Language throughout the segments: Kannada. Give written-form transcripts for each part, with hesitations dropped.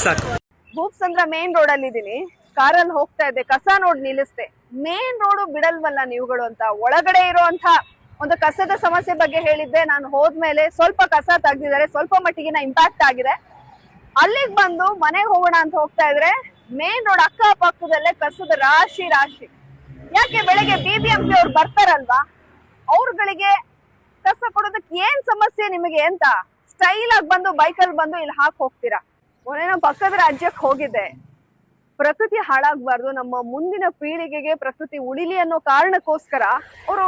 ಸಾಕು. ಭೂಪ್ಸಂದ್ರ ಮೇನ್ ರೋಡ್ ಅಲ್ಲಿ ಇದೀನಿ, ಕಾರಲ್ಲಿ ಹೋಗ್ತಾ ಇದ್ದೆ, ಕಸ ನೋಡ್ ನಿಲ್ಲಿಸ್ತೆ. ಮೇನ್ ರೋಡ್ ಬಿಡಲ್ವಲ್ಲ ನೀವುಗಳು ಅಂತ ಒಳಗಡೆ ಇರುವಂತ ಒಂದು ಕಸದ ಸಮಸ್ಯೆ ಬಗ್ಗೆ ಹೇಳಿದ್ದೆ. ನಾನು ಹೋದ್ಮೇಲೆ ಸ್ವಲ್ಪ ಕಸ ತೆಗ್ದಿದ್ದಾರೆ, ಸ್ವಲ್ಪ ಮಟ್ಟಿಗಿನ ಇಂಪ್ಯಾಕ್ಟ್ ಆಗಿದೆ. ಅಲ್ಲಿಗೆ ಬಂದು ಮನೆಗೆ ಹೋಗೋಣ ಅಂತ ಹೋಗ್ತಾ ಇದ್ರೆ ಮೇನ್ ರೋಡ್ ಅಕ್ಕಪಕ್ಕದಲ್ಲೇ ಕಸದ ರಾಶಿ ರಾಶಿ. ಯಾಕೆ ಬೆಳಗ್ಗೆ BBMP ಅವ್ರು ಬರ್ತಾರಲ್ವಾ, ಅವ್ರಗಳಿಗೆ ಕಸ ಕೊಡೋದಕ್ಕೆ ಏನ್ ಸಮಸ್ಯೆ ನಿಮಗೆ ಅಂತ ಸ್ಟೈಲ್ ಆಗಿ ಬಂದು ಬೈಕಲ್ಲಿ ಬಂದು ಇಲ್ಲಿ ಹಾಕಿ ಹೋಗ್ತೀರಾ. ಮೊನ್ನೆ ನಮ್ಮ ಪಕ್ಕದ ರಾಜ್ಯಕ್ಕೆ ಹೋಗಿದ್ದೆ. ಪ್ರಕೃತಿ ಹಾಳಾಗ್ಬಾರ್ದು, ನಮ್ಮ ಮುಂದಿನ ಪೀಳಿಗೆಗೆ ಪ್ರಕೃತಿ ಉಳಿಲಿ ಅನ್ನೋ ಕಾರಣಕ್ಕೋಸ್ಕರ ಅವರು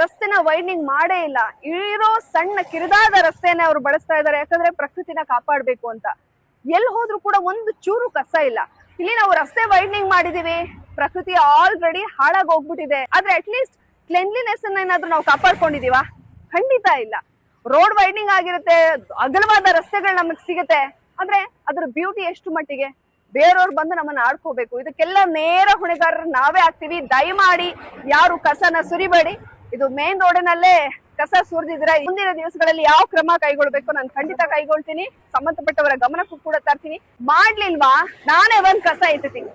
ರಸ್ತೆನ ವೈಡ್ನಿಂಗ್ ಮಾಡೇ ಇಲ್ಲ. ಇರೋ ಸಣ್ಣ ಕಿರಿದಾದ ರಸ್ತೆನ ಅವ್ರು ಬಳಸ್ತಾ ಇದ್ದಾರೆ, ಯಾಕಂದ್ರೆ ಪ್ರಕೃತಿನ ಕಾಪಾಡ್ಬೇಕು ಅಂತ. ಎಲ್ಲಿ ಹೋದ್ರು ಕೂಡ ಒಂದು ಚೂರು ಕಸ ಇಲ್ಲ. ಇಲ್ಲಿ ನಾವು ರಸ್ತೆ ವೈಡ್ನಿಂಗ್ ಮಾಡಿದೀವಿ, ಪ್ರಕೃತಿ ಆಲ್ರೆಡಿ ಹಾಳಾಗಿ ಹೋಗ್ಬಿಟ್ಟಿದೆ. ಆದ್ರೆ ಅಟ್ಲೀಸ್ಟ್ ಕ್ಲೆನ್ಲಿನೆಸ್ ಅನ್ನ ಏನಾದ್ರು ನಾವು ಕಾಪಾಡ್ಕೊಂಡಿದೀವಾ? ಖಂಡಿತ ಇಲ್ಲ. ರೋಡ್ ವೈಡ್ನಿಂಗ್ ಆಗಿರುತ್ತೆ, ಅಗಲವಾದ ರಸ್ತೆಗಳು ನಮಗ್ ಸಿಗುತ್ತೆ, ಆದ್ರೆ ಅದ್ರ ಬ್ಯೂಟಿ ಎಷ್ಟು ಮಟ್ಟಿಗೆ? ಬೇರೆಯವ್ರು ಬಂದು ನಮ್ಮನ್ನ ಆಡ್ಕೋಬೇಕು. ಇದಕ್ಕೆಲ್ಲ ನೇರ ಹೊಣೆಗಾರರು ನಾವೇ ಆಗ್ತೀವಿ. ದಯಮಾಡಿ ಯಾರು ಕಸನ ಸುರಿಬೇಡಿ. ಇದು ಮೇನ್ ರೋಡಿನಲ್ಲೇ ಕಸ ಸುರಿದಿದ್ರೆ ಮುಂದಿನ ದಿವಸಗಳಲ್ಲಿ ಯಾವ ಕ್ರಮ ಕೈಗೊಳ್ಬೇಕು ನಾನು ಖಂಡಿತ ಕೈಗೊಳ್ತೀನಿ. ಸಂಬಂಧಪಟ್ಟವರ ಗಮನಕ್ಕೂ ಕೂಡ ತರ್ತೀನಿ. ಮಾಡ್ಲಿಲ್ವಾ ನಾನೇ ಬಂದ್ ಕಸ ಎತ್ತೀನಿ.